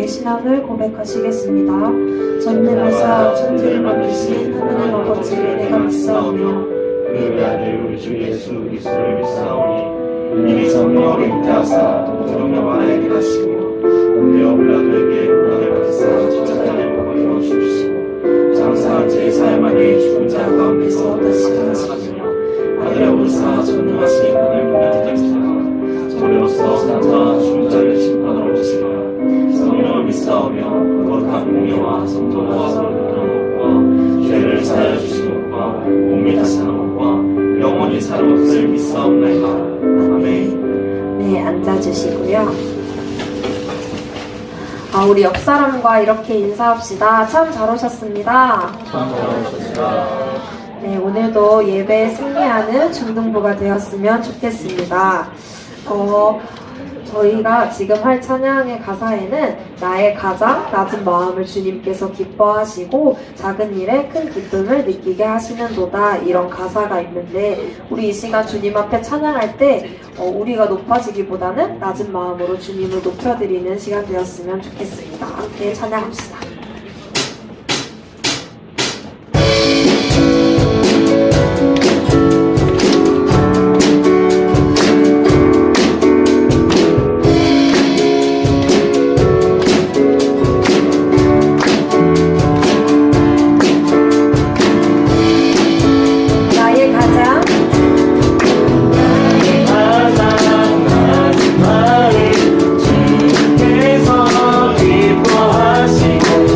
우리의 신앙을 고백하시겠습니다. 전능하사 천지를 만드신 하나님 아버지를 내가 믿사오며 그의 아들 우리 주 예수 그리스도를 믿사오니 이미 성령으로 잉태하사 동정녀 마리아에게 하시고 본디오 빌라도에게 고난을 받으사 십자가에 못 박혀 죽으시고 장사한 제4일 만에 죽은 자 가운데서 다시 살아나시며 하늘에 오르사 전능하신 하나님의 대장시다가 저리로서 사자와 죽은 자를 심판하러 오시리라. 성령을 믿사오며 거룩한 공예와 성도와 서로를 것과 죄를 사하여 주신 것과 몸이 다시 사는 것과 영원히 사는 것을 믿사옵나이다. 아멘. 네, 앉아주시고요. 우리 옆 사람과 이렇게 인사합시다. 참 잘 오셨습니다. 네, 오늘도 예배에 승리하는 중등부가 되었으면 좋겠습니다. 저희가 지금 할 찬양의 가사에는 나의 가장 낮은 마음을 주님께서 기뻐하시고 작은 일에 큰 기쁨을 느끼게 하시는도다, 이런 가사가 있는데, 우리 이 시간 주님 앞에 찬양할 때 우리가 높아지기보다는 낮은 마음으로 주님을 높여드리는 시간 되었으면 좋겠습니다. 함께 찬양합시다. 주께서 기뻐하시고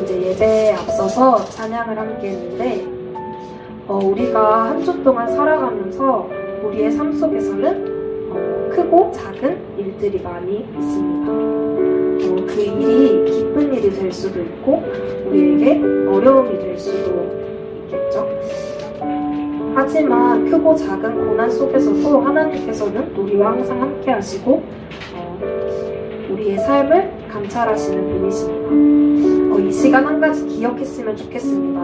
이제 예배에 앞서서 찬양을 함께 했는데 우리가 한 주 동안 살아가면서 우리의 삶 속에서는 크고 작은 일들이 많이 있습니다. 그 일이 기쁜 일이 될 수도 있고 우리에게 어려움이 될 수도 있겠죠. 하지만 크고 작은 고난 속에서도 하나님께서는 우리와 항상 함께 하시고 우리의 삶을 감찰하시는 분이십니다. 이 시간 한 가지 기억했으면 좋겠습니다.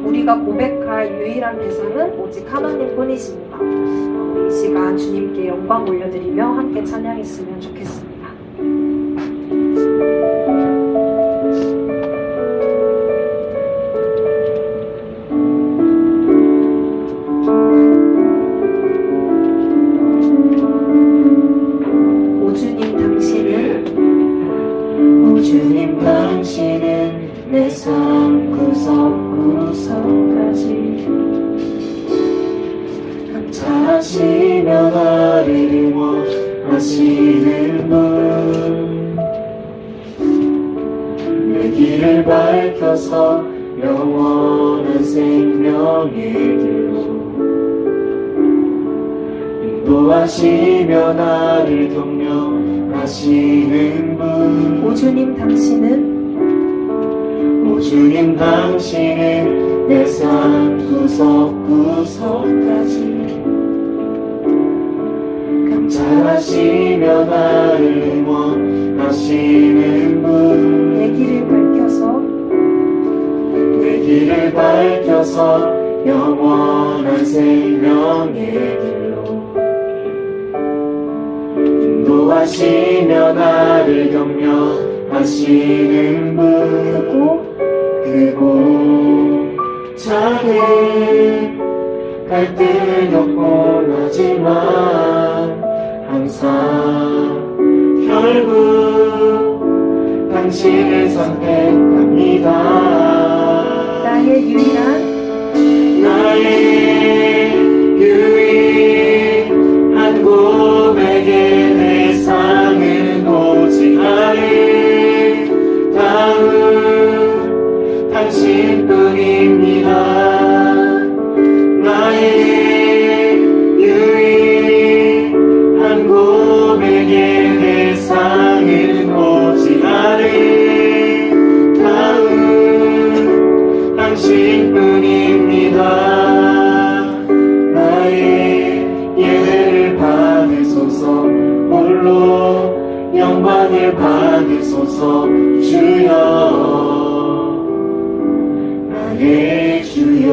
우리가 고백할 유일한 대상은 오직 하나님뿐이십니다. 이 시간 주님께 영광 올려드리며 함께 찬양했으면 좋겠습니다. 주님 당신은 내 삶 구석구석까지 감찰하시며 나를 응원하시는 분 내 길을 밝혀서 영원한 생명의 길로 인도하시며 나를 격려하시는 분 오 주님 당신은 내 삶 구석구석까지 감찰하시며 나를 응원하시는 분 내 길을 밝혀서 영원한 생명의 길로 인도하시며 나를 격려하시는 분 크고 작은 갈등을 겪곤 하지만 항상 결국 당신을 선택합니다. 나의 유일한 고백의 대상은 오직 아름다운 당신뿐입니다. 나의 유일한 고백의 대상은 오직 아름다운 당신뿐입니다. 나의 예배를 받으소서 홀로 영광을 받으소서 주여 나의 주여.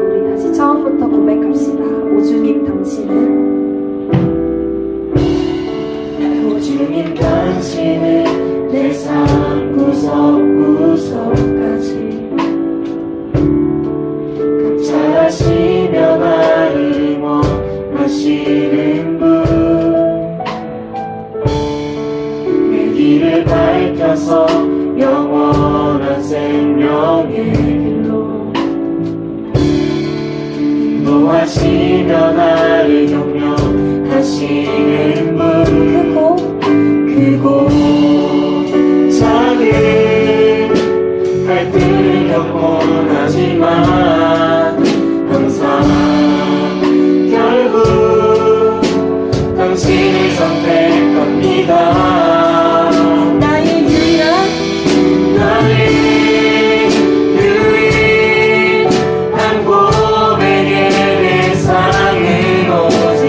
우리 다시 처음부터 고백합시다. 오 주님 당신은 내 삶 구석구석까지 감찰하시며 나를 응원하시는 분 내 길을 밝혀서 영원한 생명의 길로 인도하시며 나를 격려하시는 분 크고 작은 갈등을 겪곤 하지만 항상 결국 당신을 선택합니다. 나의 유일한 고백의 대상은 오직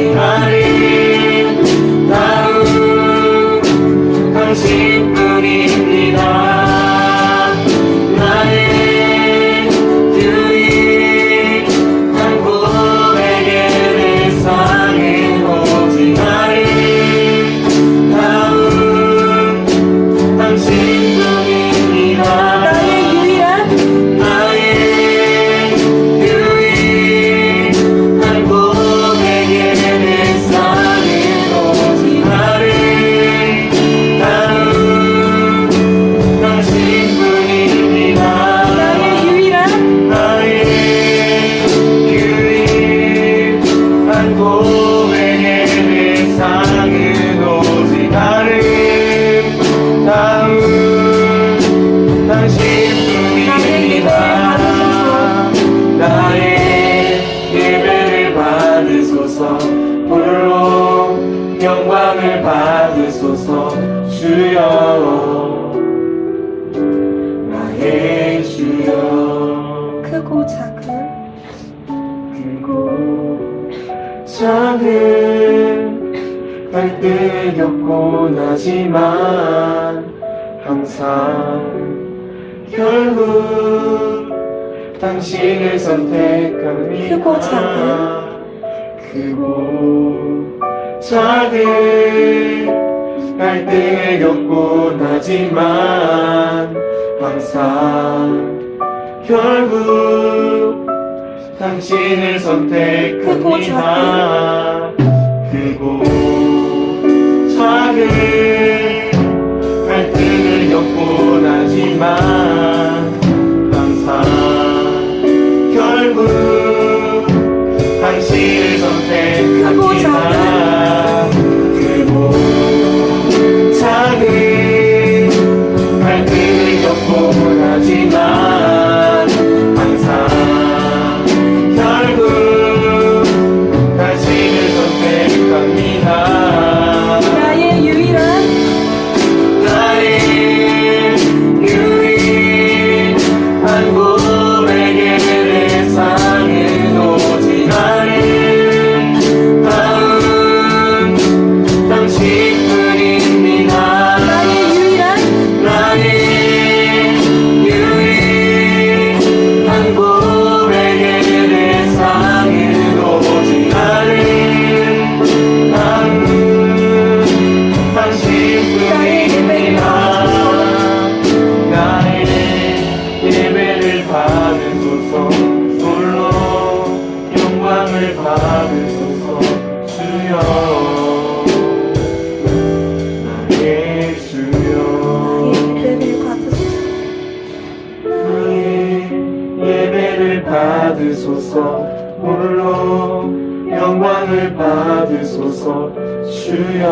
고백의 대상은 오직 아름다운 당신뿐입니다. 나의 예배를 받으소서. 홀로 영광을 받으소서. 주여 나의 주여. 크고 작은 갈등을 겪곤 하지만 항상 결국 당신을 선택합니다. 크고 작은 갈등을 겪곤 하지만 항상 결국 당신을 선택합니다. 크고 작은 갈등을 겪곤 하지만 항상 결국 당신을 선택합니다. 크고 작은 갈등을 겪곤 하지만 항상 결국 당신을 선택합니다. 나의 유일한 고백의 대상은 오직 아름다운 당신뿐입니다. 나의 유일한 고백의 대상은 오직 아름다운 당신뿐입니다. 나의 예배를 받으소서. 홀로 영광을 받으소서. 주여 나의 주여. 나의 예배를 나의 예배를 받으소서. 받으소서. 홀로 영광을 받으소서. 주여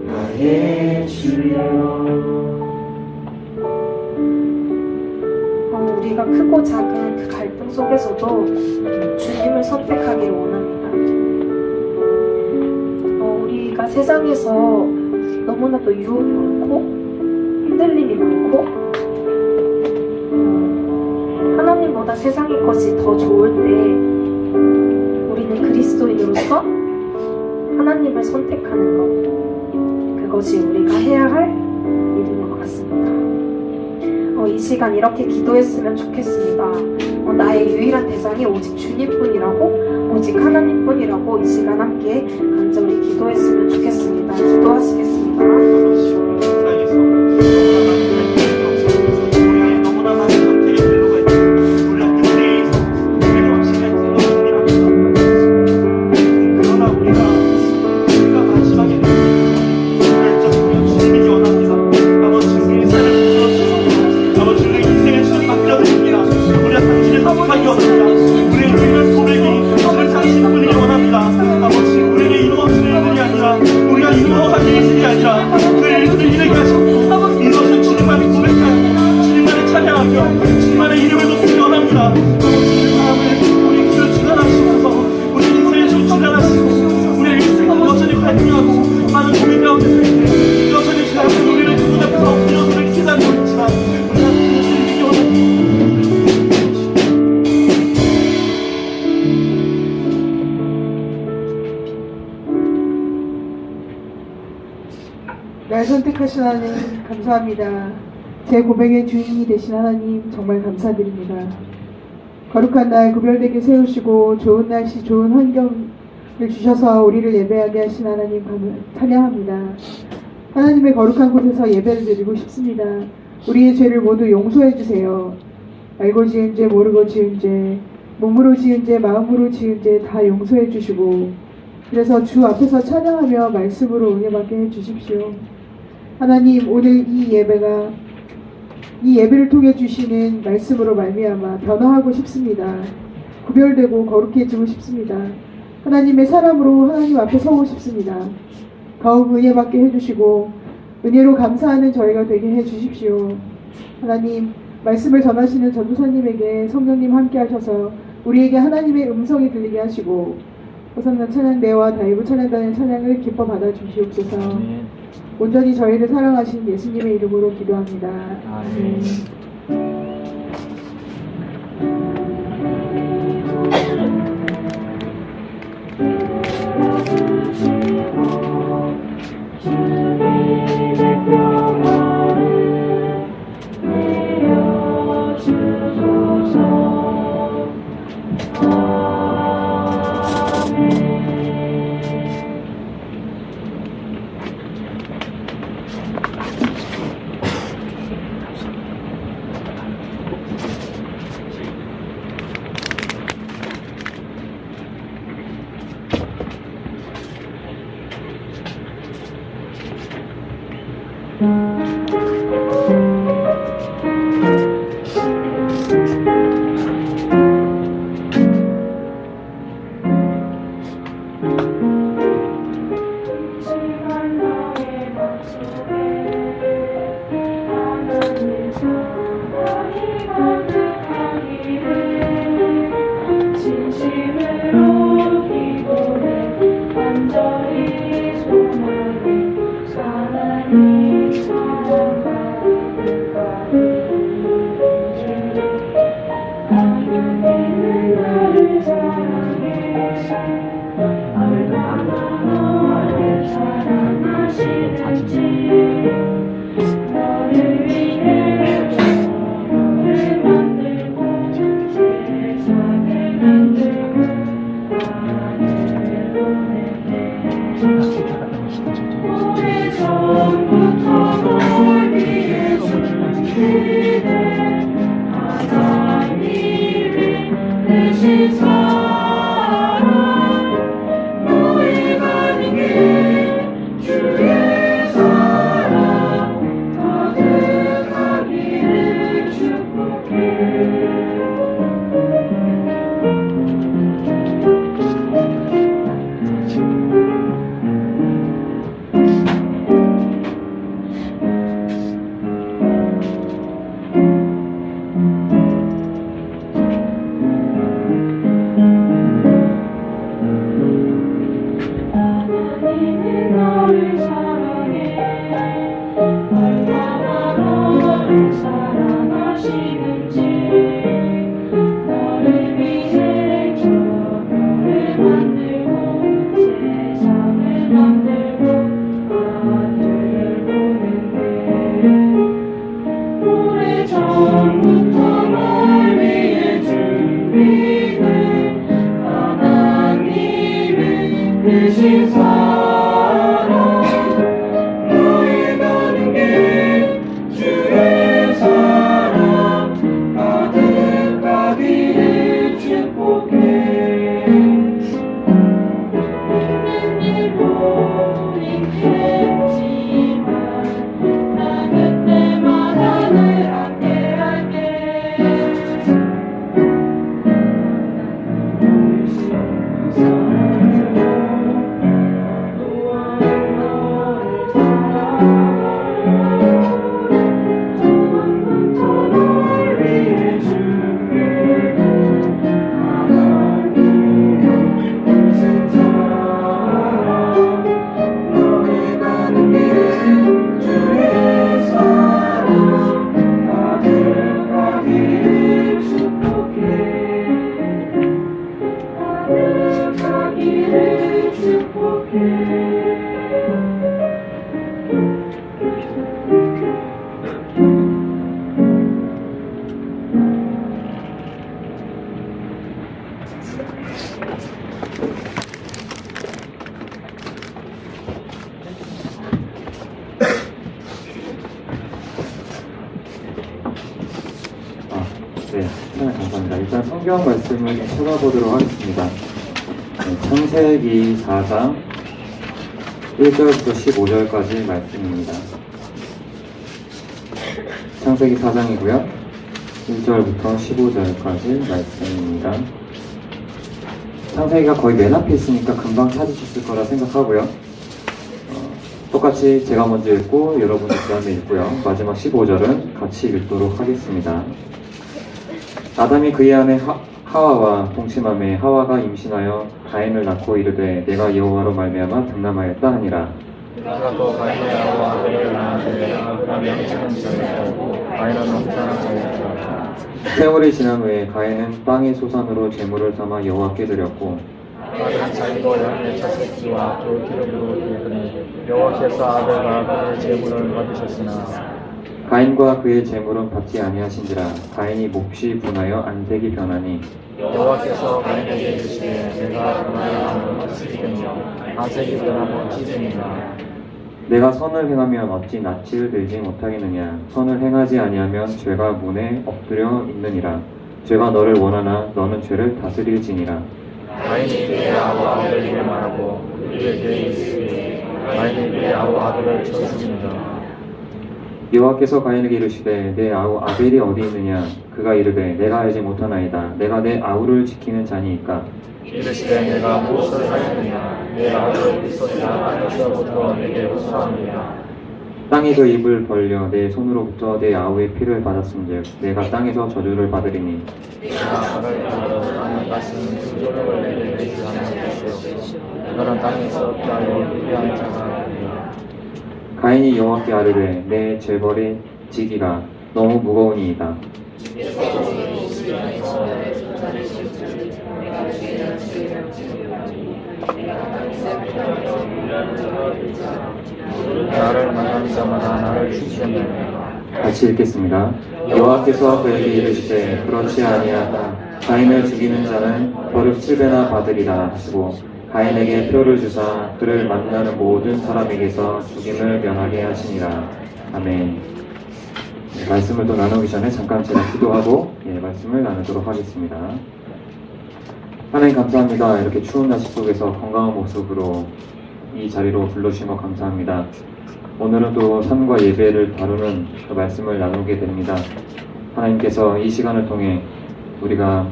나의 주여. 우리가 크고 작은 그 갈등 속에서도 주님을 선택하기를 원합니다. 우리가 세상에서 너무나도 유혹이 많고 흔들림이 많고 하나님보다 세상의 것이 더 좋을 때 우리는 그리스도인으로서 하나님을 선택하는 것, 그것이 우리가 해야 할 일인 것 같습니다. 이 시간 이렇게 기도했으면 좋겠습니다. 나의 유일한 대상이 오직 주님뿐이라고, 오직 하나님뿐이라고 이 시간 함께 간절히 기도했으면 좋겠습니다. 기도하시겠습니다. 너무나 많은 선택의 필요가 있고 우리가 그 대에서 우리를 확신할 필요가 있습니다. 그러나 우리가 마지막에 결정하면 주님이 원합니다. 아버지 우리의 삶을 부어주셔서 아버지 우리의 인생의 주님 맡겨드립니다. 우리가 당신을 선택하기 원합니다. 우리의 유일한 고백이 오늘 당신뿐이기 원합니다. 아버지 우리에게 이루어지는 일이 아니라 우리가 이루어가는 일이 아니라 그 일들을 이루게 하셨고 이것은 주님만이 고백하고 주님만을 찬양하며 주님만의 이름을 높이기 원합니다. 주님의 마음을 우리 귀를 주관하시면서 우리 인생을 좀 주관하시고 우리의 일생은 여전히 갈등하고 많은 고민 가운데 서 있는데 여전히 주 앞에 우리를 그분 앞에서 엎드려서를 기다리고 있지만 우리가 그분을 이기기 원합니다. 날 선택하신 하나님 감사합니다. 제 고백의 주인이 되신 하나님 정말 감사드립니다. 거룩한 날 구별되게 세우시고 좋은 날씨 좋은 환경을 주셔서 우리를 예배하게 하신 하나님 찬양합니다. 하나님의 거룩한 곳에서 예배를 드리고 싶습니다. 우리의 죄를 모두 용서해 주세요. 알고 지은 죄 모르고 지은 죄 몸으로 지은 죄 마음으로 지은 죄 다 용서해 주시고 그래서 주 앞에서 찬양하며 말씀으로 은혜받게 해주십시오. 하나님 오늘 이 예배를 통해 주시는 말씀으로 말미암아 변화하고 싶습니다. 구별되고 거룩해지고 싶습니다. 하나님의 사람으로 하나님 앞에 서고 싶습니다. 더욱 은혜받게 해주시고 은혜로 감사하는 저희가 되게 해주십시오. 하나님, 말씀을 전하시는 전도사님에게 성령님 함께 하셔서 우리에게 하나님의 음성이 들리게 하시고 호산나 찬양대와 다이브 찬양단의 찬양을 기뻐 받아주시옵소서. 온전히 저희를 사랑하신 예수님의 이름으로 기도합니다. 아멘. 네, 감사합니다. 일단 성경 말씀을 찾아보도록 하겠습니다. 네, 창세기 4장 1절부터 15절까지 말씀입니다. 창세기 4장이고요. 1절부터 15절까지 말씀입니다. 창세기가 거의 맨 앞에 있으니까 금방 찾으셨을 거라 생각하고요. 똑같이 제가 먼저 읽고 여러분이 그 다음에 읽고요. 마지막 15절은 같이 읽도록 하겠습니다. 아담이 그의 아내 하와와 동침함에 하와가 임신하여 가인을 낳고 이르되 내가 여호와로 말미암아 등남하였다 하니라. 그가 또 가인의 아우와 아벨을 낳았는데 아브라함이 양치는 자였고 가인은 없다는 자였더라. 세월이 지난 후에 가인은 땅의 소산으로 제물을 삼아 여호와께 드렸고 아들은 자기도 양의 자식지와 그 기름으로 드리더니 여호와께서 아벨과 그의 제물을 받으셨으나 가인과 그의 제물은 받지 아니하신지라. 가인이 몹시 분하여 안색이 변하니 여호와께서 가인에게 이르시되 내가 그날의 마음을 어찌겠냐 안색이 변하면 찢으니라. 내가 선을 행하면 어찌 낯을 들지 못하겠느냐. 선을 행하지 아니하면 죄가 문에 엎드려 있느니라. 죄가 너를 원하나 너는 죄를 다스릴지니라. 가인이 그의 아우 아벨에게 말하고 그에게 이르시되 가인이 그의 아우 아벨을 쳐 죽인다. 여호와께서 가인에게 이르시되 내 아우 아벨이 어디 있느냐. 그가 이르되 내가 알지 못하나이다. 내가 내 아우를 지키는 자니이까. 이르시되 내가 무엇을 하였느냐 내 아우를 있었다 땅에서부터 내게 호소하느냐. 땅이 그 입을 벌려 내 손으로부터 내 아우의 피를 받았은즉 내가 땅에서 저주를 받으리니 내가 그를 따르러 땅에 가시는 수조를 내게 내지 않을 것이요 그는 땅에서 피하여 피한 자가 되리라. 가인이 여호와께 아뢰되 내 죄벌의 지기가 너무 무거우니이다. 나를 만난 자마다 나를 죽이셨나이다. 같이 읽겠습니다. 여호와께서 그에게 이르시되 그렇지 아니하다. 가인을 죽이는 자는 벌을 7배나 받으리라 하시고 가인에게 표를 주사 그를 만나는 모든 사람에게서 죽임을 면하게 하시니라. 아멘. 말씀을 또 나누기 전에 잠깐 제가 기도하고 말씀을 나누도록 하겠습니다. 하나님 감사합니다. 이렇게 추운 날씨 속에서 건강한 모습으로 이 자리로 불러주신 것 감사합니다. 오늘은 또 삶과 예배를 다루는 그 말씀을 나누게 됩니다. 하나님께서 이 시간을 통해 우리가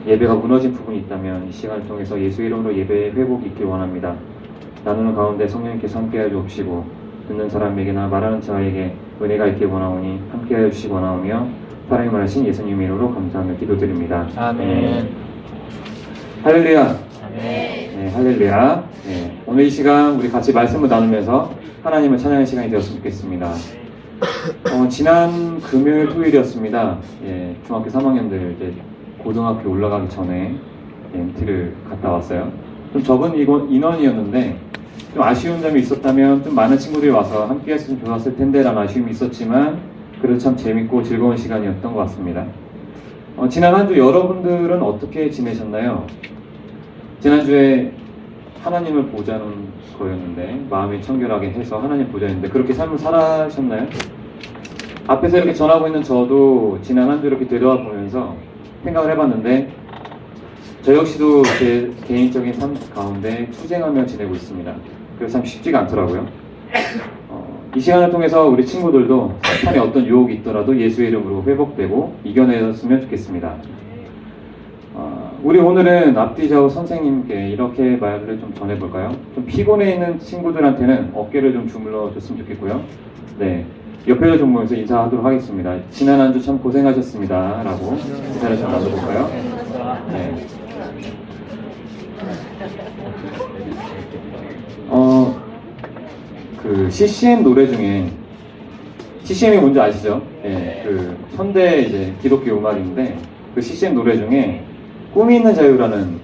예배가 무너진 부분이 있다면 이 시간을 통해서 예수 이름으로 예배의 회복이 있길 원합니다. 나누는 가운데 성령님께서 함께하여 주옵시고 듣는 사람에게나 말하는 자에게 은혜가 있길 원하오니 함께하여 주시기 원하오며 사랑이 많으신 예수님 이름으로 감사하며 기도드립니다. 아멘. 할렐루야. 아멘. 네, 할렐루야. 네, 오늘 이 시간 우리 같이 말씀을 나누면서 하나님을 찬양하는 시간이 되었으면 좋겠습니다. 지난 금요일 토요일이었습니다. 중학교 3학년들 이제 고등학교 올라가기 전에 MT를 갔다 왔어요. 좀 적은 인원이었는데 좀 아쉬운 점이 있었다면 좀 많은 친구들이 와서 함께 했으면 좋았을 텐데 라는 아쉬움이 있었지만 그래도 참 재밌고 즐거운 시간이었던 것 같습니다. 지난 한 주 여러분들은 어떻게 지내셨나요? 지난주에 하나님을 보자는 거였는데 마음이 청결하게 해서 하나님 보자였는데 그렇게 삶을 살아셨나요? 앞에서 이렇게 전하고 있는 저도 지난 한 주 이렇게 되돌아 보면서 생각을 해봤는데 저 역시도 제 개인적인 삶 가운데 투쟁하며 지내고 있습니다. 그래서 참 쉽지가 않더라고요. 이 시간을 통해서 우리 친구들도 사탄의 어떤 유혹이 있더라도 예수의 이름으로 회복되고 이겨내셨으면 좋겠습니다. 우리 오늘은 앞뒤 좌우 선생님께 이렇게 말을 좀 전해볼까요? 좀 피곤해 있는 친구들한테는 어깨를 좀 주물러 줬으면 좋겠고요. 네, 옆에를 좀 보면서 인사하도록 하겠습니다. 지난 한 주 참 고생하셨습니다 라고 인사를 좀 나눠볼까요? 네. 그 CCM 노래 중에 CCM이 뭔지 아시죠? 네, 그 현대 이제 기독교 음악인데 그 CCM 노래 중에 꿈이 있는 자유라는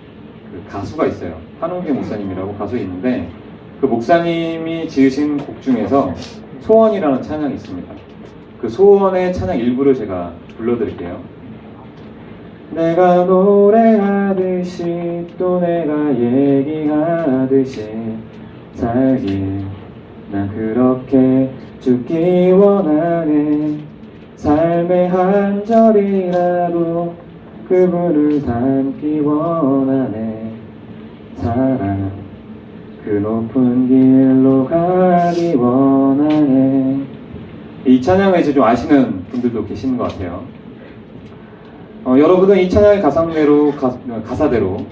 그 가수가 있어요. 한웅기 목사님이라고 가수 있는데 그 목사님이 지으신 곡 중에서 소원이라는 찬양이 있습니다. 그 소원의 찬양 일부를 제가 불러드릴게요. 내가 노래하듯이 또 내가 얘기하듯이 살길 난 그렇게 죽기 원하네. 삶의 한 절이라도 그분을 닮기 원하네. 사랑 그 높은 길로 가기 원하네. 이 찬양을 이제 좀 아시는 분들도 계시는 것 같아요. 여러분은 이 찬양의 가사대로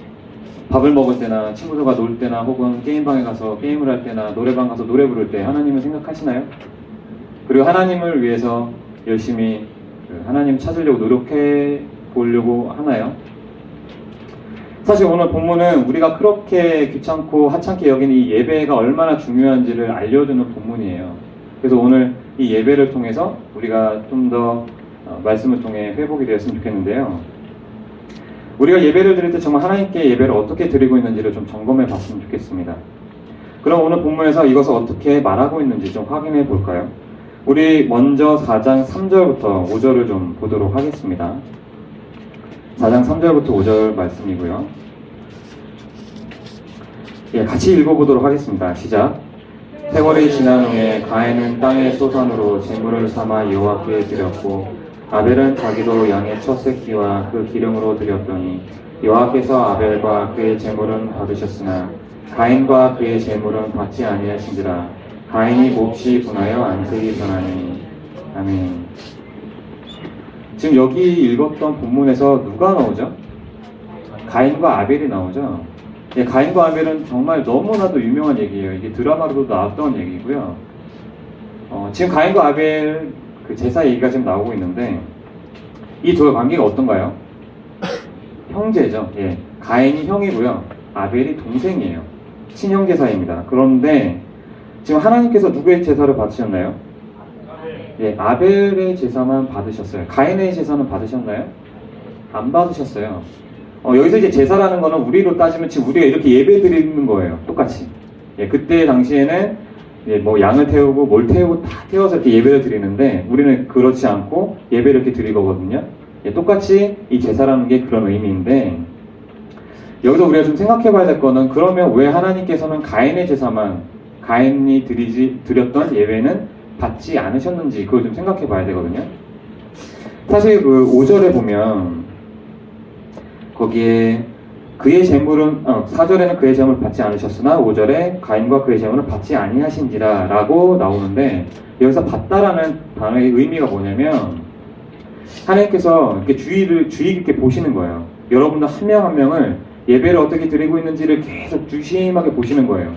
밥을 먹을 때나 친구들과 놀 때나 혹은 게임방에 가서 게임을 할 때나 노래방 가서 노래 부를 때 하나님을 생각하시나요? 그리고 하나님을 위해서 열심히 하나님 찾으려고 노력해 보려고 하나요? 사실 오늘 본문은 우리가 그렇게 귀찮고 하찮게 여기는 이 예배가 얼마나 중요한지를 알려주는 본문이에요. 그래서 오늘 이 예배를 통해서 우리가 좀 더 말씀을 통해 회복이 되었으면 좋겠는데요. 우리가 예배를 드릴 때 정말 하나님께 예배를 어떻게 드리고 있는지를 좀 점검해 봤으면 좋겠습니다. 그럼 오늘 본문에서 이것을 어떻게 말하고 있는지 좀 확인해 볼까요? 우리 먼저 4장 3절부터 5절을 좀 보도록 하겠습니다. 4장 3절부터 5절 말씀이고요. 예, 같이 읽어보도록 하겠습니다. 시작. 세월이 지난 후에 가인은 땅의 소산으로 제물을 삼아 여호와께 드렸고 아벨은 자기도 양의 첫 새끼와 그 기름으로 드렸더니 여호와께서 아벨과 그의 제물은 받으셨으나 가인과 그의 제물은 받지 아니하신지라. 가인이 몹시 분하여 안색이 변하니. 아멘. 지금 여기 읽었던 본문에서 누가 나오죠? 가인과 아벨이 나오죠. 예, 가인과 아벨은 정말 너무나도 유명한 얘기예요. 이게 드라마로도 나왔던 얘기고요. 지금 가인과 아벨 그 제사 얘기가 지금 나오고 있는데 이 둘의 관계가 어떤가요? 형제죠. 예, 가인이 형이고요. 아벨이 동생이에요. 친형제 사이입니다. 그런데 지금 하나님께서 누구의 제사를 받으셨나요? 예, 아벨의 제사만 받으셨어요. 가인의 제사는 받으셨나요? 안 받으셨어요. 여기서 이제 제사라는 거는 우리로 따지면 지금 우리가 이렇게 예배 드리는 거예요. 똑같이. 예, 그때 당시에는 예, 뭐 양을 태우고 뭘 태우고 다 태워서 이렇게 예배를 드리는데 우리는 그렇지 않고 예배를 이렇게 드릴 거거든요. 예, 똑같이 이 제사라는 게 그런 의미인데 여기서 우리가 좀 생각해 봐야 될 거는 그러면 왜 하나님께서는 가인의 제사만 가인이 드렸던 예배는 받지 않으셨는지 그걸 좀 생각해 봐야 되거든요. 사실 그 5절에 보면 거기에 그의 제물은 4절에는 그의 제물을 받지 않으셨으나 5절에 가인과 그의 제물을 받지 아니하신지라 라고 나오는데 여기서 받다라는 단어의 의미가 뭐냐면 하나님께서 이렇게 주의 깊게 보시는 거예요. 여러분들 한 명 한 명을 예배를 어떻게 드리고 있는지를 계속 주심하게 보시는 거예요.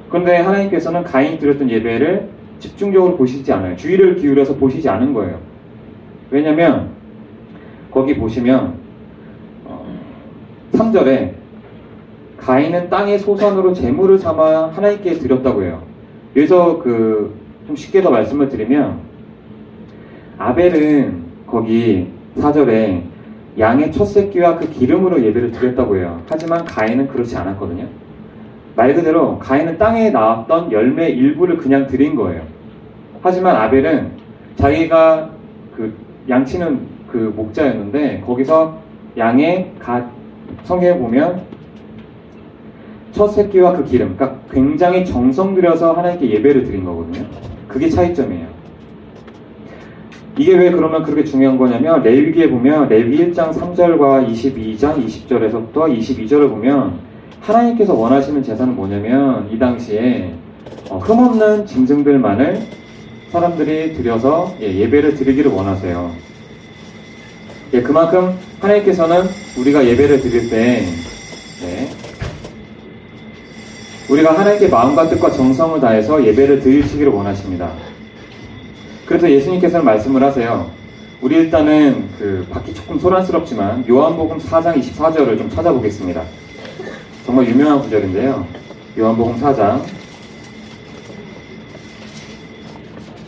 그런데 하나님께서는 가인이 드렸던 예배를 집중적으로 보시지 않아요. 주의를 기울여서 보시지 않은 거예요. 왜냐면 거기 보시면 3절에 가인은 땅의 소산으로 제물을 삼아 하나님께 드렸다고 해요. 여기서 좀 쉽게 더 말씀을 드리면 아벨은 거기 4절에 양의 첫 새끼와 그 기름으로 예배를 드렸다고 해요. 하지만 가인은 그렇지 않았거든요. 말 그대로 가인은 땅에 나왔던 열매 일부를 그냥 드린 거예요. 하지만 아벨은 자기가 그 양치는 그 목자였는데 거기서 양의 성경에 보면 첫 새끼와 그 기름, 그러니까 굉장히 정성 들여서 하나님께 예배를 드린 거거든요. 그게 차이점이에요. 이게 왜 그러면 그렇게 중요한 거냐면 레위기에 보면 레위 1장 3절과 22장 20절에서부터 22절을 보면 하나님께서 원하시는 제사는 뭐냐면 이 당시에 흠없는 짐승들만을 사람들이 들여서 예배를 드리기를 원하세요. 예, 그만큼 하나님께서는 우리가 예배를 드릴 때 우리가 하나님께 마음과 뜻과 정성을 다해서 예배를 드리시기를 원하십니다. 그래서 예수님께서는 말씀을 하세요. 우리 일단은 받기 조금 소란스럽지만 요한복음 4장 24절을 좀 찾아보겠습니다. 정말 유명한 구절인데요. 요한복음 4장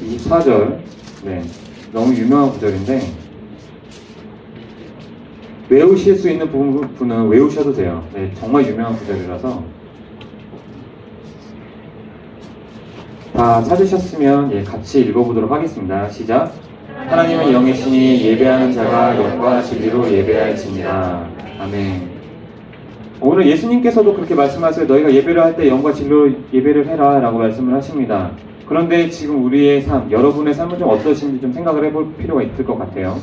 24절 너무 유명한 구절인데 외우실 수 있는 부분은 외우셔도 돼요. 정말 유명한 구절이라서 다 찾으셨으면 같이 읽어보도록 하겠습니다. 시작. 하나님은 영이시니 예배하는 자가 영과 진리로 예배할지니라. 아멘. 오늘 예수님께서도 그렇게 말씀하세요. 너희가 예배를 할 때 영과 진리로 예배를 해라 라고 말씀을 하십니다. 그런데 지금 우리의 삶, 여러분의 삶은 좀 어떠신지 좀 생각을 해볼 필요가 있을 것 같아요.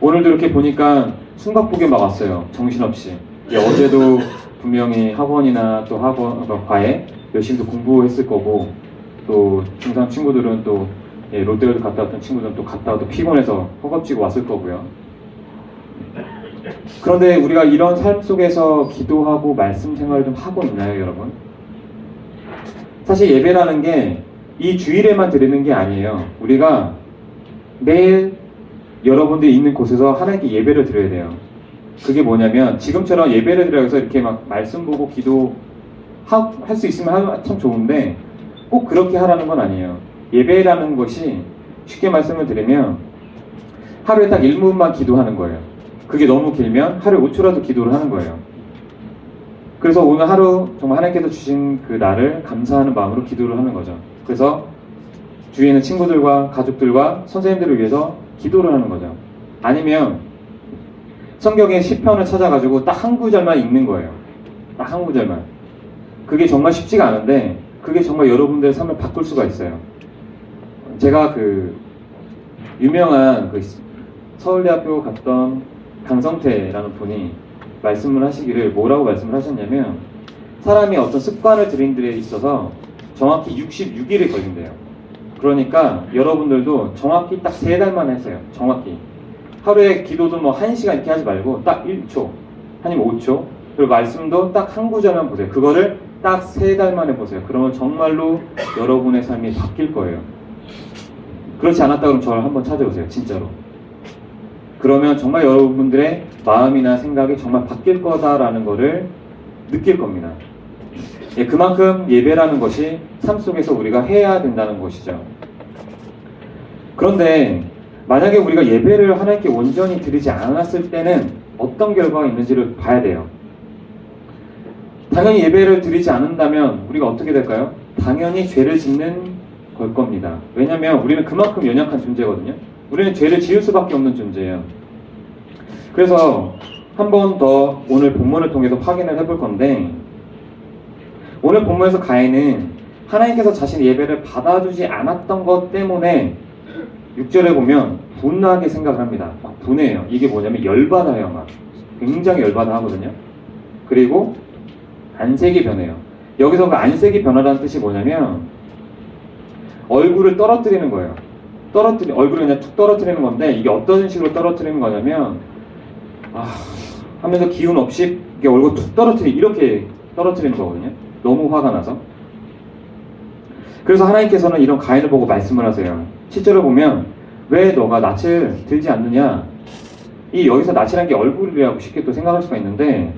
오늘도 이렇게 보니까 숨가쁘게 막 왔어요. 정신없이. 어제도 분명히 학원이나 또 과외 열심히 공부했을 거고 또 중3 친구들은 또 롯데월드 갔다 왔던 친구들은 또 갔다 와도 피곤해서 허겁지겁 왔을 거고요. 그런데 우리가 이런 삶 속에서 기도하고 말씀 생활을 좀 하고 있나요, 여러분? 사실 예배라는 게 이 주일에만 드리는 게 아니에요. 우리가 매일 여러분들이 있는 곳에서 하나님께 예배를 드려야 돼요. 그게 뭐냐면 지금처럼 예배를 드려서 이렇게 막 말씀 보고 기도할 수 있으면 참 좋은데 꼭 그렇게 하라는 건 아니에요. 예배라는 것이 쉽게 말씀을 드리면 하루에 딱 1분만 기도하는 거예요. 그게 너무 길면 하루에 5초라도 기도를 하는 거예요. 그래서 오늘 하루 정말 하나님께서 주신 그 날을 감사하는 마음으로 기도를 하는 거죠. 그래서 주위에 있는 친구들과 가족들과 선생님들을 위해서 기도를 하는 거죠. 아니면 성경의 시편을 찾아가지고 딱 한 구절만 읽는 거예요. 딱 한 구절만. 그게 정말 쉽지가 않은데 그게 정말 여러분들의 삶을 바꿀 수가 있어요. 제가 그 유명한 그 서울대학교 갔던 강성태라는 분이 말씀을 하시기를 뭐라고 말씀을 하셨냐면 사람이 어떤 습관을 들인 데 있어서 정확히 66일이 걸린대요. 그러니까 여러분들도 정확히 딱 3달만 하세요. 정확히. 하루에 기도도 뭐 1시간 이렇게 하지 말고 딱 1초, 아니면 5초, 그리고 말씀도 딱 한 구절만 보세요. 그거를 딱 3달만 해보세요. 그러면 정말로 여러분의 삶이 바뀔 거예요. 그렇지 않았다 그러면 저를 한번 찾아오세요. 진짜로. 그러면 정말 여러분들의 마음이나 생각이 정말 바뀔 거다라는 거를 느낄 겁니다. 예, 그만큼 예배라는 것이 삶 속에서 우리가 해야 된다는 것이죠. 그런데 만약에 우리가 예배를 하나님께 온전히 드리지 않았을 때는 어떤 결과가 있는지를 봐야 돼요. 당연히 예배를 드리지 않는다면 우리가 어떻게 될까요? 당연히 죄를 짓는 걸 겁니다. 왜냐하면 우리는 그만큼 연약한 존재거든요. 우리는 죄를 지을 수밖에 없는 존재예요. 그래서 한 번 더 오늘 본문을 통해서 확인을 해볼 건데 오늘 본문에서 가인은 하나님께서 자신의 예배를 받아주지 않았던 것 때문에 6절에 보면 분하게 생각을 합니다. 막 분해요. 이게 뭐냐면 열받아요. 막 굉장히 열받아 하거든요. 그리고 안색이 변해요. 여기서 그 안색이 변하라는 뜻이 뭐냐면 얼굴을 떨어뜨리는 거예요. 얼굴을 그냥 툭 떨어뜨리는 건데 이게 어떤 식으로 떨어뜨리는 거냐면 하면서 기운 없이 이게 얼굴 툭 이렇게 떨어뜨리는 거거든요. 너무 화가 나서. 그래서 하나님께서는 이런 가인을 보고 말씀을 하세요. 7절을 보면 왜 너가 낯을 들지 않느냐. 여기서 낯이라는 게 얼굴이라고 쉽게 또 생각할 수가 있는데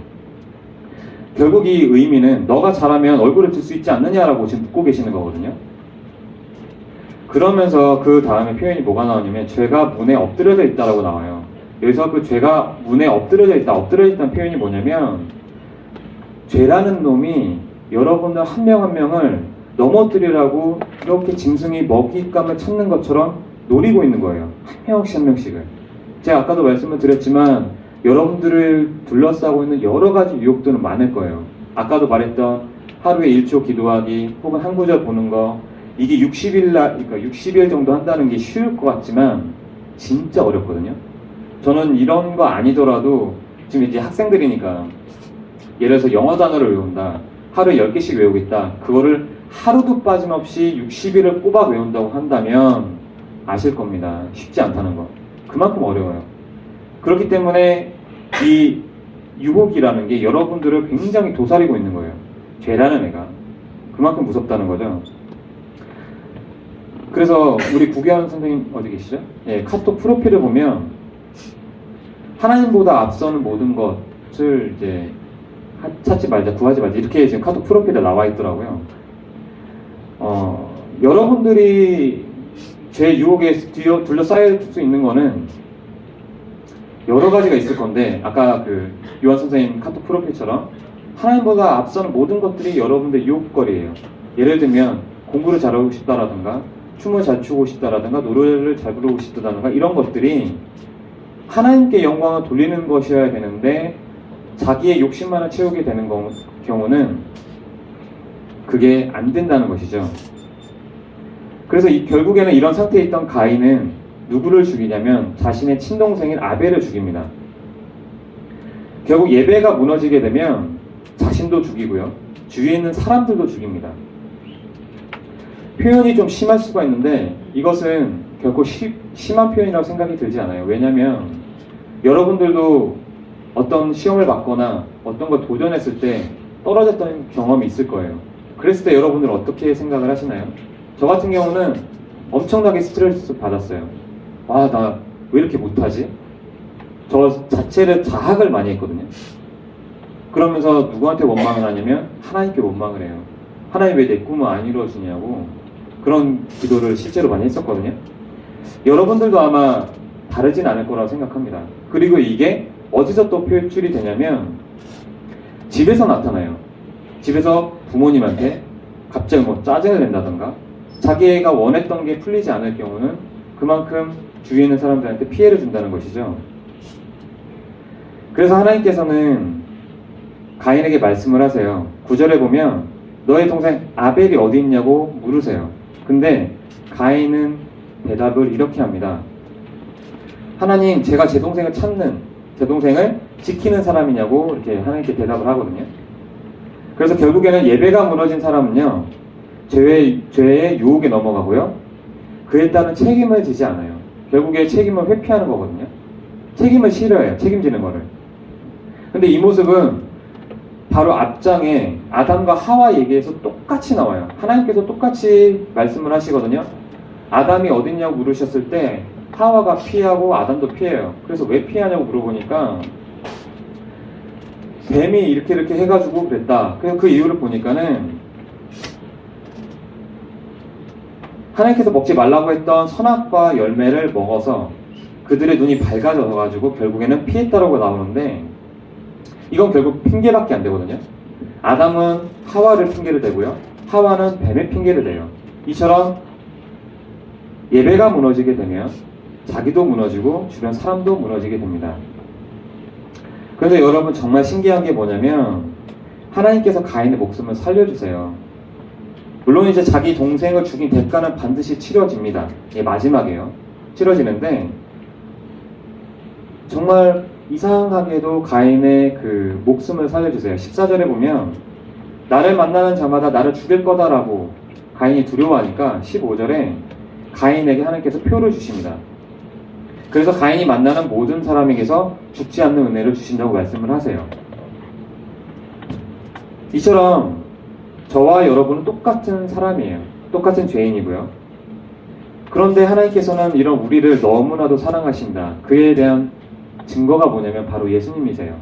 결국 이 의미는 너가 잘하면 얼굴을 들 수 있지 않느냐라고 지금 묻고 계시는 거거든요. 그러면서 그 다음에 표현이 뭐가 나오냐면 죄가 문에 엎드려져 있다라고 나와요. 여기서 그 죄가 문에 엎드려져 있다는 표현이 뭐냐면 죄라는 놈이 여러분들 한 명 한 명을 넘어뜨리라고 이렇게 짐승이 먹잇감을 찾는 것처럼 노리고 있는 거예요. 한 명씩을. 제가 아까도 말씀을 드렸지만 여러분들을 둘러싸고 있는 여러 가지 유혹들은 많을 거예요. 아까도 말했던 하루에 1초 기도하기 혹은 한 구절 보는 거 이게 60일 정도 한다는 게 쉬울 것 같지만 진짜 어렵거든요. 저는 이런 거 아니더라도 지금 이제 학생들이니까 예를 들어서 영어 단어를 외운다. 하루에 10개씩 외우고 있다. 그거를 하루도 빠짐없이 60일을 꼬박 외운다고 한다면 아실 겁니다. 쉽지 않다는 거. 그만큼 어려워요. 그렇기 때문에 이 유혹이라는 게 여러분들을 굉장히 도사리고 있는 거예요. 죄라는 애가. 그만큼 무섭다는 거죠. 그래서 우리 구교환 선생님 어디 계시죠? 예, 카톡 프로필을 보면 하나님보다 앞서는 모든 것을 이제 찾지 말자, 구하지 말자 이렇게 지금 카톡 프로필에 나와 있더라고요. 여러분들이 죄 유혹에 둘러싸일 수 있는 거는 여러 가지가 있을 건데 아까 그 요한 선생님 카톡 프로필처럼 하나님보다 앞서는 모든 것들이 여러분들의 유혹거리예요. 예를 들면 공부를 잘하고 싶다라든가 춤을 잘 추고 싶다라든가 노래를 잘 부르고 싶다라든가 이런 것들이 하나님께 영광을 돌리는 것이어야 되는데 자기의 욕심만을 채우게 되는 경우는 그게 안 된다는 것이죠. 그래서 결국에는 이런 상태에 있던 가인은 누구를 죽이냐면 자신의 친동생인 아벨을 죽입니다. 결국 예배가 무너지게 되면 자신도 죽이고요. 주위에 있는 사람들도 죽입니다. 표현이 좀 심할 수가 있는데 이것은 결코 심한 표현이라고 생각이 들지 않아요. 왜냐하면 여러분들도 어떤 시험을 받거나 어떤 걸 도전했을 때 떨어졌던 경험이 있을 거예요. 그랬을 때 여러분들 어떻게 생각을 하시나요? 저 같은 경우는 엄청나게 스트레스 받았어요. 아, 나 왜 이렇게 못하지? 저 자체를 자학을 많이 했거든요. 그러면서 누구한테 원망을 하냐면 하나님께 원망을 해요. 하나님 왜 내 꿈을 안 이루어주냐고 그런 기도를 실제로 많이 했었거든요. 여러분들도 아마 다르진 않을 거라고 생각합니다. 그리고 이게 어디서 또 표출이 되냐면 집에서 나타나요. 집에서 부모님한테 갑자기 뭐 짜증을 낸다던가 자기가 원했던 게 풀리지 않을 경우는 그만큼 주위에 있는 사람들한테 피해를 준다는 것이죠. 그래서 하나님께서는 가인에게 말씀을 하세요. 9절에 보면 너의 동생 아벨이 어디 있냐고 물으세요. 근데 가인은 대답을 이렇게 합니다. 하나님, 제가 제 동생을 찾는, 제 동생을 지키는 사람이냐고 이렇게 하나님께 대답을 하거든요. 그래서 결국에는 예배가 무너진 사람은요, 죄의 유혹에 넘어가고요, 그에 따른 책임을 지지 않아요. 결국에 책임을 회피하는 거거든요. 책임을 싫어해요. 책임지는 거를. 근데 이 모습은 바로 앞장에 아담과 하와 얘기에서 똑같이 나와요. 하나님께서 똑같이 말씀을 하시거든요. 아담이 어딨냐고 물으셨을 때 하와가 피하고 아담도 피해요. 그래서 왜 피하냐고 물어보니까 뱀이 이렇게 해가지고 그랬다. 그래서 그 이유를 보니까는 하나님께서 먹지 말라고 했던 선악과 열매를 먹어서 그들의 눈이 밝아져가지고 결국에는 피했다라고 나오는데 이건 결국 핑계밖에 안 되거든요. 아담은 하와를 핑계를 대고요. 하와는 뱀의 핑계를 대요. 이처럼 예배가 무너지게 되면 자기도 무너지고 주변 사람도 무너지게 됩니다. 그런데 여러분 정말 신기한 게 뭐냐면 하나님께서 가인의 목숨을 살려주세요. 물론 이제 자기 동생을 죽인 대가는 반드시 치러집니다. 예, 마지막에요. 치러지는데 정말 이상하게도 가인의 그 목숨을 살려주세요. 14절에 보면 나를 만나는 자마다 나를 죽일 거다라고 가인이 두려워하니까 15절에 가인에게 하나님께서 표를 주십니다. 그래서 가인이 만나는 모든 사람에게서 죽지 않는 은혜를 주신다고 말씀을 하세요. 이처럼 저와 여러분은 똑같은 사람이에요. 똑같은 죄인이고요. 그런데 하나님께서는 이런 우리를 너무나도 사랑하신다. 그에 대한 증거가 뭐냐면 바로 예수님이세요.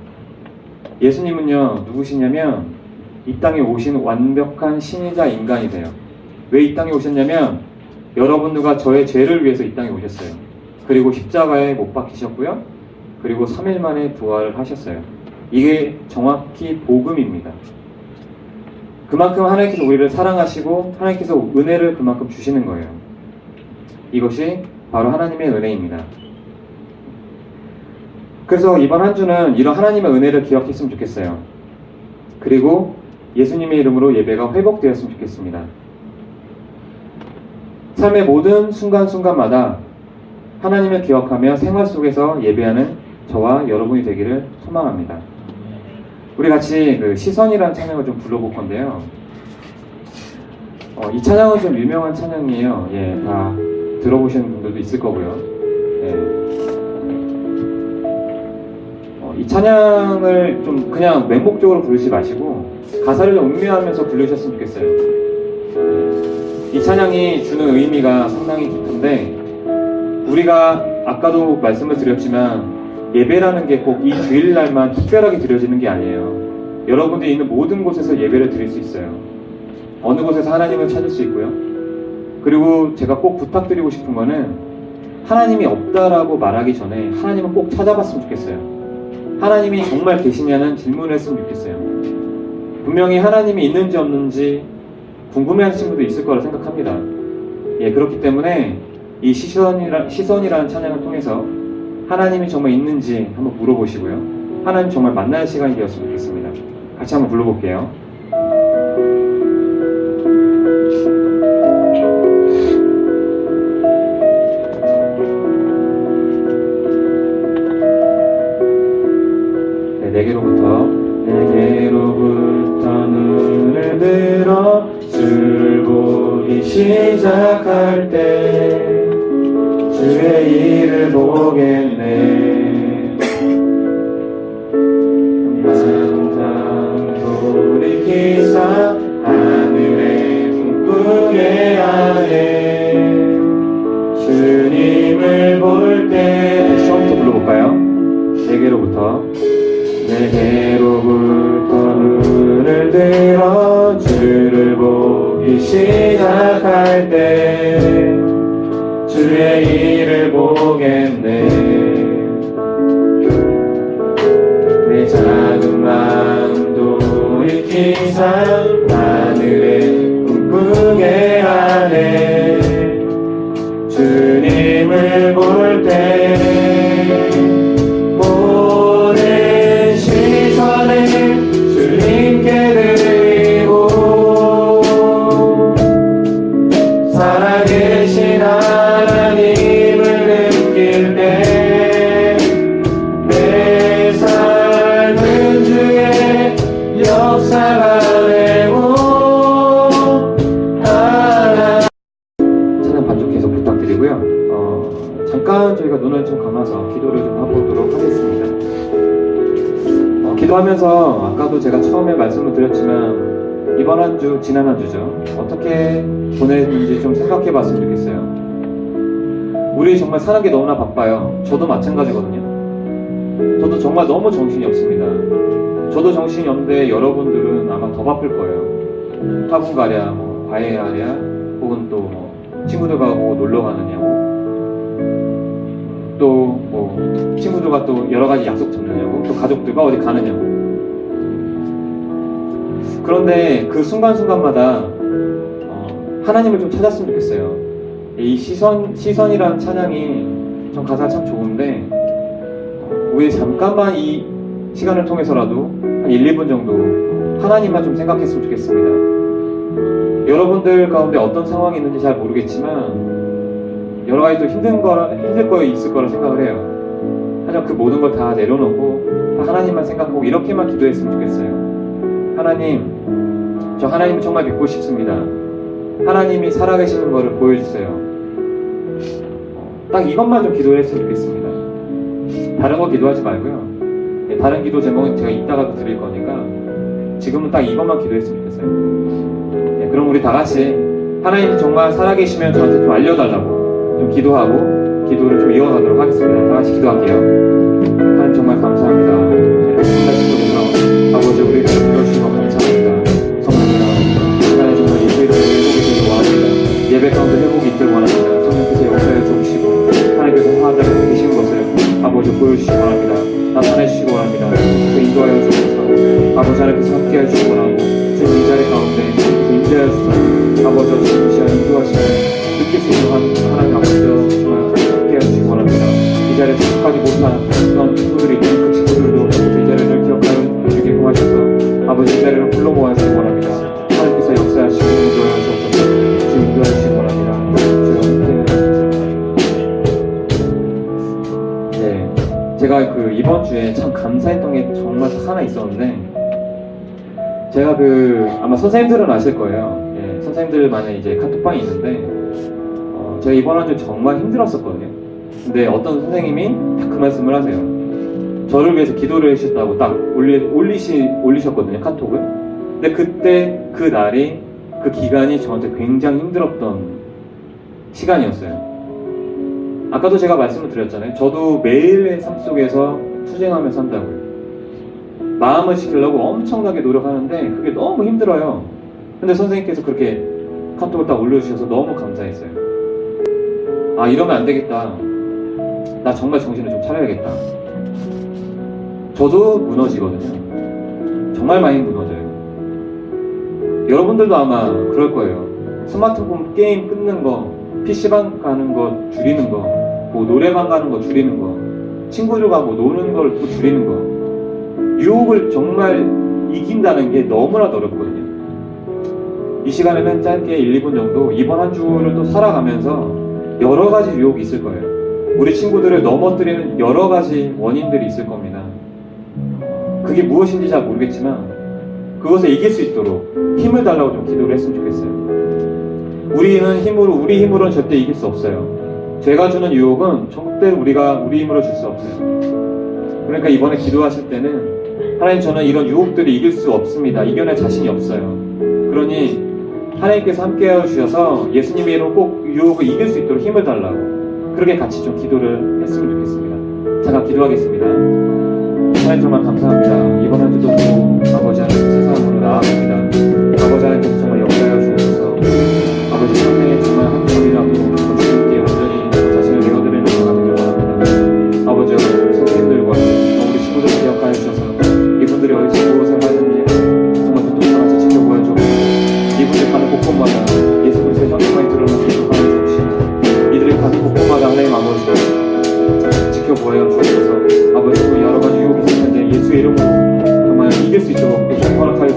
예수님은요, 누구시냐면 이 땅에 오신 완벽한 신이자 인간이세요. 왜 이 땅에 오셨냐면 여러분들과 저의 죄를 위해서 이 땅에 오셨어요. 그리고 십자가에 못 박히셨고요. 그리고 3일 만에 부활을 하셨어요. 이게 정확히 복음입니다. 그만큼 하나님께서 우리를 사랑하시고 하나님께서 은혜를 그만큼 주시는 거예요. 이것이 바로 하나님의 은혜입니다. 그래서 이번 한 주는 이런 하나님의 은혜를 기억했으면 좋겠어요. 그리고 예수님의 이름으로 예배가 회복되었으면 좋겠습니다. 삶의 모든 순간순간마다 하나님을 기억하며 생활 속에서 예배하는 저와 여러분이 되기를 소망합니다. 우리 같이 그 시선이라는 찬양을 좀 불러볼 건데요. 이 찬양은 좀 유명한 찬양이에요. 예, 다 들어보시는 분들도 있을 거고요. 예. 이 찬양을 좀 그냥 맹목적으로 부르지 마시고 가사를 좀 음미하면서 부르셨으면 좋겠어요. 예. 이 찬양이 주는 의미가 상당히 깊은데 우리가 아까도 말씀을 드렸지만 예배라는 게 꼭 이 주일날만 특별하게 드려지는 게 아니에요. 여러분들이 있는 모든 곳에서 예배를 드릴 수 있어요. 어느 곳에서 하나님을 찾을 수 있고요. 그리고 제가 꼭 부탁드리고 싶은 거는 하나님이 없다라고 말하기 전에 하나님을 꼭 찾아봤으면 좋겠어요. 하나님이 정말 계시냐는 질문을 했으면 좋겠어요. 분명히 하나님이 있는지 없는지 궁금해하시는 분도 있을 거라 생각합니다. 예, 그렇기 때문에 이 시선이라는 찬양을 통해서 하나님이 정말 있는지 한번 물어보시고요. 하나님 정말 만날 시간이 되었으면 좋겠습니다. 같이 한번 불러볼게요. 네, 내게로부터 눈을 들어 주를 보기 시작할 때 주의 일을 보겠네. 들어 주를 보기 시작할 때 주의 일을 보겠네. 내 작은 마음도 익히사 하늘에 꿈꾸게 하네. 주님을 볼 때 모든 시선을 주님께 드리고 살아계신 하나님을 느낄 때 내 삶은 주의 역사가 되고 찬양 반주 계속 부탁드리고요. 잠깐 저희가 눈을 좀 감아서 기도를 좀 해보도록 하겠습니다. 기도하면서 아까도 제가 처음에 말씀을 드렸지만 이번 한 주, 지난 한 주죠. 어떻게 보냈는지 좀 생각해 봤으면 좋겠어요. 우리 정말 사는 게 너무나 바빠요. 저도 마찬가지거든요. 저도 정말 너무 정신이 없습니다. 저도 정신이 없는데 여러분들은 아마 더 바쁠 거예요. 학원 가랴, 과외 하랴, 혹은 또 친구들과 놀러 가느냐고, 또 친구들과 또 여러 가지 약속 잡느냐고, 또 가족들과 어디 가느냐고. 그런데 그 순간순간마다 하나님을 좀 찾았으면 좋겠어요. 이 시선이라는 찬양이 전 가사가 참 좋은데 우리 잠깐만 이 시간을 통해서라도 한 1, 2분 정도 하나님만 좀 생각했으면 좋겠습니다. 여러분들 가운데 어떤 상황이 있는지 잘 모르겠지만 여러 가지 또 힘들 거 있을 거라 생각을 해요. 하지만 그 모든 걸 다 내려놓고 하나님만 생각하고 이렇게만 기도했으면 좋겠어요. 하나님, 저 하나님을 정말 믿고 싶습니다. 하나님이 살아계시는 것을 보여주세요. 딱 이것만 좀 기도를 했으면 좋겠습니다. 다른 거 기도하지 말고요. 다른 기도 제목은 제가 이따가도 드릴 거니까 지금은 딱 이것만 기도했으면 좋겠어요. 그럼 우리 다 같이 하나님 정말 살아계시면 저한테 좀 알려달라고 좀 기도하고 기도를 좀 이어가도록 하겠습니다. 다 같이 기도할게요. 하나님 정말 감사합니다. 아버지 우리를 불러주신 것 감사합니다. 성령이여 하나님 정말 예배를 회복이 되길 원합니다. 예배 가운데 회복이 있길 원합니다. 성령께서 역사해 주시고 하나님께서 화자를 계신 것을 아버지 보여주시기 원합니다. 나타내 주시기 원합니다. 그 인도하여 주셔서 아버지 하나님께서 함께해 주시기 원하고 지금 이 자리 가운데 인도하여 주셔서 아버지 주시와 인도하시며 느낄 수 있는 하나님 아버지여 정말 함께해 주시기 원합니다. 이 자리에 속하지 못한 그런 친구들이 있는 그 친구들도 이 자리를 기억하여 주게 도와주셔서 아버지 이 자리를 불러 모아주시기 원합니다. 하나님께서 역사하시고 인도하여 주셔서 주 인도하여 주시기 원합니다. 제가 이번 주에 참 감사했던 게 정말 하나 있었는데 제가 아마 선생님들은 아실 거예요. 선생님들만의 이제 카톡방이 있는데 제가 이번 한 주 정말 힘들었었거든요. 근데 어떤 선생님이 딱 그 말씀을 하세요. 저를 위해서 기도를 해주셨다고 딱 올리셨거든요, 카톡을. 근데 그때 그 날이 그 기간이 저한테 굉장히 힘들었던 시간이었어요. 아까도 제가 말씀을 드렸잖아요. 저도 매일의 삶 속에서 투쟁하며 산다고요. 마음을 지키려고 엄청나게 노력하는데 그게 너무 힘들어요. 근데 선생님께서 그렇게 카톡을 딱 올려주셔서 너무 감사했어요. 아, 이러면 안 되겠다. 나 정말 정신을 좀 차려야겠다. 저도 무너지거든요. 정말 많이 무너져요. 여러분들도 아마 그럴 거예요. 스마트폰 게임 끊는 거, PC방 가는 거 줄이는 거, 노래방 가는 거 줄이는 거, 친구들과 노는 걸 또 줄이는 거. 유혹을 정말 이긴다는 게 너무나도 어렵거든요. 이 시간에는 짧게 1, 2분 정도 이번 한 주를 또 살아가면서 여러 가지 유혹이 있을 거예요. 우리 친구들을 넘어뜨리는 여러 가지 원인들이 있을 겁니다. 그게 무엇인지 잘 모르겠지만 그것을 이길 수 있도록 힘을 달라고 좀 기도를 했으면 좋겠어요. 우리 힘으로는 절대 이길 수 없어요. 죄가 주는 유혹은 절대 우리 힘으로 줄 수 없어요. 그러니까 이번에 기도하실 때는 하나님, 저는 이런 유혹들을 이길 수 없습니다. 이겨낼 자신이 없어요. 그러니 하나님께서 함께하여 주셔서 예수님의 이름으로 꼭 유혹을 이길 수 있도록 힘을 달라고, 그렇게 같이 좀 기도를 했으면 좋겠습니다. 제가 기도하겠습니다. 하나님 정말 감사합니다. 이번 한 주도 아버지 하나님 세상으로 나아갑니다.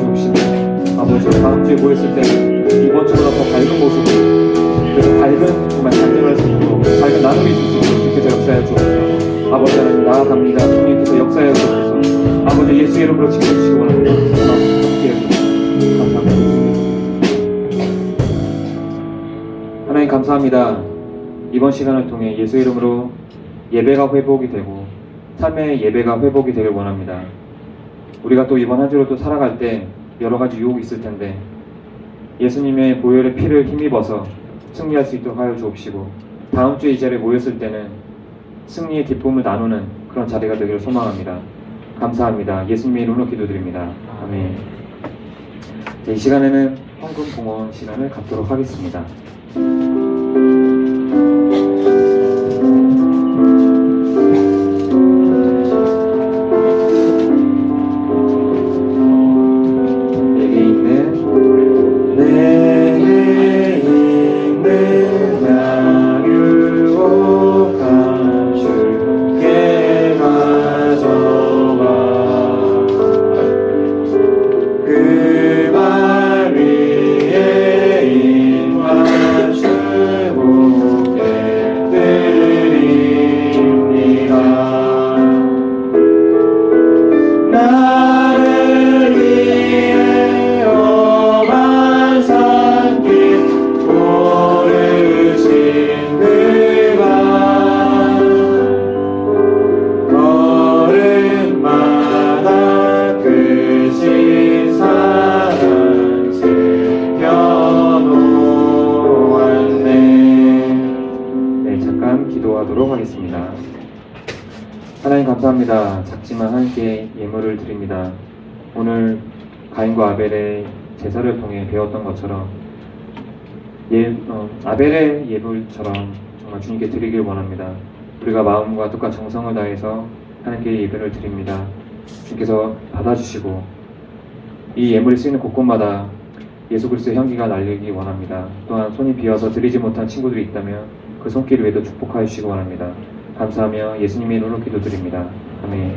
주옵시고 아버지 다음 주에 모였을 때는 이번 주보다 더 밝은 모습으로 그래서 밝은 정말 간증을 할 수 있도록 밝은 나눔이 있을 수 있도록 주께서 역사하여 주옵소서. 아버지 하나님 나아갑니다. 주님께서 역사하여 주옵소서. 아버지 예수 이름으로 지켜주시기 원합니다. 함께해 주옵소서. 감사합니다. 하나님 감사합니다. 이번 시간을 통해 예수 이름으로 예배가 회복이 되고 삶의 예배가 회복이 되길 원합니다. 우리가 또 이번 한 주로 또 살아갈 때 여러 가지 유혹이 있을 텐데 예수님의 보혈의 피를 힘입어서 승리할 수 있도록 하여 주옵시고 다음 주에 이 자리에 모였을 때는 승리의 기쁨을 나누는 그런 자리가 되기를 소망합니다. 감사합니다. 예수님의 이름으로 기도드립니다. 아멘. 이 시간에는 헌금 봉헌 시간을 갖도록 하겠습니다. 하나님 감사합니다. 작지만 함께 예물을 드립니다. 오늘 가인과 아벨의 제사를 통해 배웠던 것처럼 아벨의 예물처럼 정말 주님께 드리길 원합니다. 우리가 마음과 뜻과 정성을 다해서 하나님께 예배를 드립니다. 주께서 받아주시고 이 예물이 쓰이는 곳곳마다 예수 그리스도의 향기가 날리기 원합니다. 또한 손이 비어서 드리지 못한 친구들이 있다면 그 손길 위에도 축복하여 주시기 원합니다. 감사하며 예수님의 이름으로 기도드립니다. 아멘.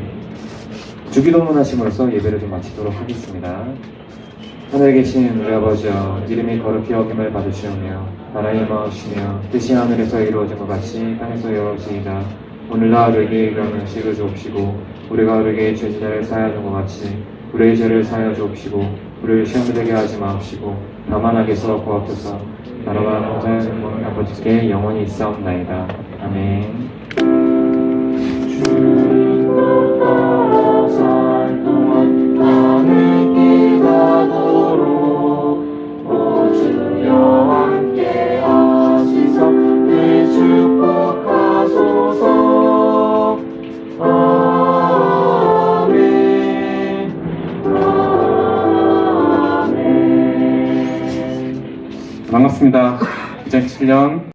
주기도문 하심으로써 예배를 좀 마치도록 하겠습니다. 하늘에 계신 우리 아버지여, 이름이 거룩히 여김을 받으시오며 나라의 임하시며 뜻이 하늘에서 이루어진 것 같이 땅에서 이루어지이다. 오늘날 우리에게 일하는 음식을 주옵시고 우리가 우리에게 죄 지자를 사하여 준 것 같이 우리의 죄를 사하여 주옵시고 우리를 시험에 들게 하지 마옵시고 다만 악에서 구하옵소서. 나라와 권세는 아버지께 영원히 있사옵나이다. 아멘. 주님도 따라 살 동안 나는 기가도록 주여 함께 하시사 내 축복하소서. 아멘. 아멘. 반갑습니다. 2017년